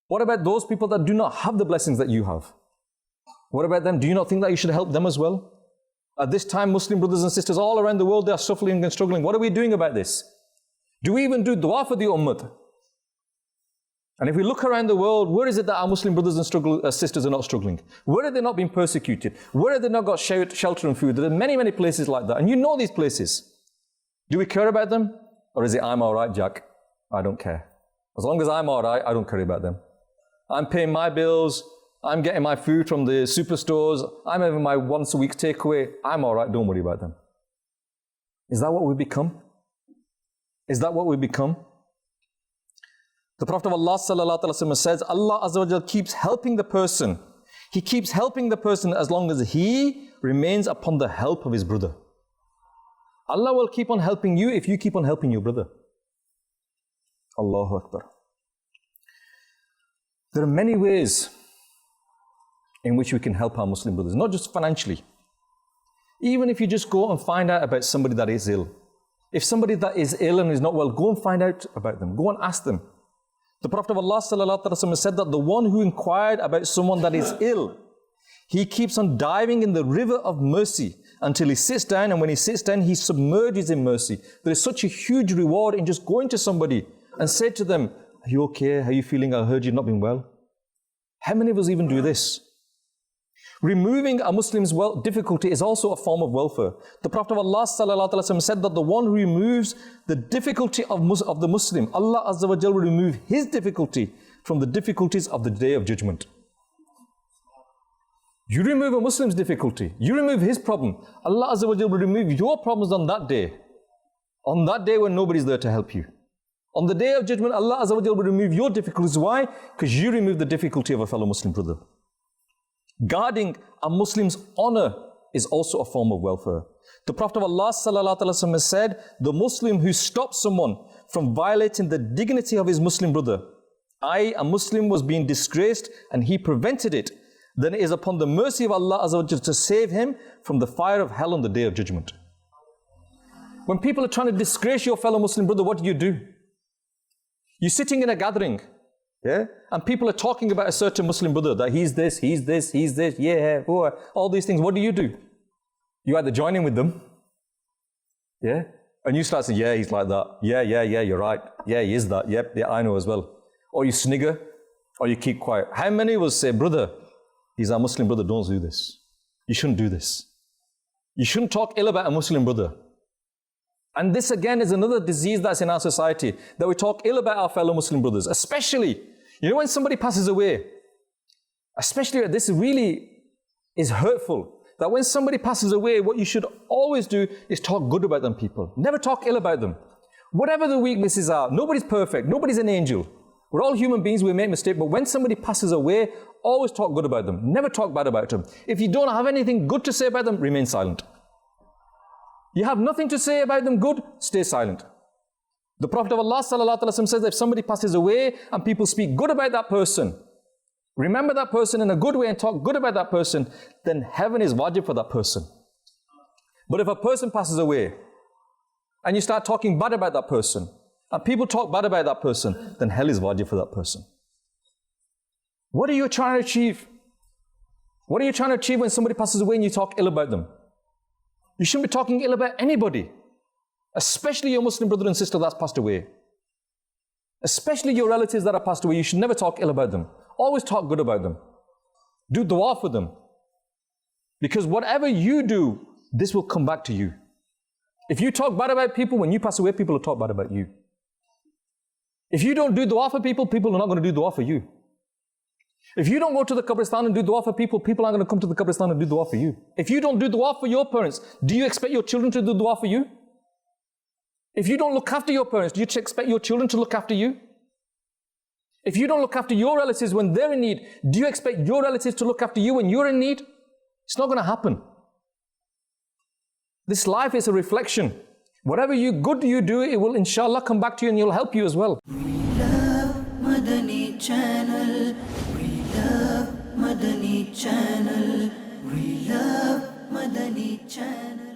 What about those people that do not have the blessings that you have? What about them? Do you not think that you should help them as well? At this time, Muslim brothers and sisters all around the world, they are suffering and struggling. What are we doing about this? Do we even do dua for the ummah? And if we look around the world, where is it that our Muslim brothers and sisters are not struggling? Where are they not being persecuted? Where have they not got shelter and food? There are many, many places like that. And you know these places. Do we care about them? Or is it, I'm all right, Jack? I don't care. As long as I'm all right, I don't care about them. I'm paying my bills. I'm getting my food from the superstores. I'm having my once a week takeaway. I'm all right. Don't worry about them. Is that what we become? Is that what we become? The Prophet of Allah sallallahu alaihi wasallam says, Allah Azza wa Jal keeps helping the person. He keeps helping the person as long as he remains upon the help of his brother. Allah will keep on helping you if you keep on helping your brother. Allahu Akbar. There are many ways in which we can help our Muslim brothers, not just financially. Even if you just go and find out about somebody that is ill. If somebody that is ill and is not well, go and find out about them. Go and ask them. The Prophet of Allah sallallahu alaihi wasallam said that the one who inquired about someone that is ill, he keeps on diving in the river of mercy until he sits down, and when he sits down, he submerges in mercy. There is such a huge reward in just going to somebody and say to them, are you okay? How are you feeling? I heard you've not been well. How many of us even do this? Removing a Muslim's difficulty is also a form of welfare. The Prophet of Allah sallallahu alaihi wasallam said that the one who removes the difficulty of the Muslim, Allah Azza wa Jal will remove his difficulty from the difficulties of the Day of Judgment. You remove a Muslim's difficulty, you remove his problem, Allah Azza wa Jal will remove your problems on that day. On that day when nobody's there to help you. On the Day of Judgment, Allah Azza wa Jal will remove your difficulties. Why? Because you remove the difficulty of a fellow Muslim brother. Guarding a Muslim's honor is also a form of welfare. The Prophet of Allah sallallahu alaihi wasallam said, the Muslim who stops someone from violating the dignity of his Muslim brother, i.e. a Muslim was being disgraced and he prevented it, then it is upon the mercy of Allah Azza wa Jalla to save him from the fire of hell on the Day of Judgment. When people are trying to disgrace your fellow Muslim brother, what do? You're sitting in a gathering, yeah, and people are talking about a certain Muslim brother, that he's this, yeah, all these things. What do? You either join in with them, yeah, and you start saying, yeah, he's like that, yeah, you're right, yeah, he is that, yep, yeah, I know as well. Or you snigger, or you keep quiet. How many will say, brother, he's our Muslim brother, don't do this. You shouldn't do this. You shouldn't talk ill about a Muslim brother. And this again is another disease that's in our society, that we talk ill about our fellow Muslim brothers, especially, when somebody passes away, especially this really is hurtful, that when somebody passes away, what you should always do is talk good about them people. Never talk ill about them. Whatever the weaknesses are, nobody's perfect, nobody's an angel. We're all human beings, we make mistakes, but when somebody passes away, always talk good about them. Never talk bad about them. If you don't have anything good to say about them, remain silent. You have nothing to say about them good, stay silent. The Prophet of Allah sallallahu alaihi wasallam says that if somebody passes away and people speak good about that person, remember that person in a good way and talk good about that person, then heaven is wajib for that person. But if a person passes away and you start talking bad about that person, and people talk bad about that person, then hell is wajib for that person. What are you trying to achieve? What are you trying to achieve when somebody passes away and you talk ill about them? You shouldn't be talking ill about anybody, especially your Muslim brother and sister that's passed away. Especially your relatives that are passed away, you should never talk ill about them. Always talk good about them. Do dua for them. Because whatever you do, this will come back to you. If you talk bad about people, when you pass away, people will talk bad about you. If you don't do dua for people, people are not going to do dua for you. If you don't go to the Qabristan and do dua for people, people aren't going to come to the Qabristan and do dua for you. If you don't do dua for your parents, do you expect your children to do dua for you? If you don't look after your parents, do you expect your children to look after you? If you don't look after your relatives when they're in need, do you expect your relatives to look after you when you're in need? It's not going to happen. This life is a reflection. Whatever good you do, it will inshallah come back to you and it'll help you as well. We love Madani Channel. We love Madani Channel. We love Madani Channel.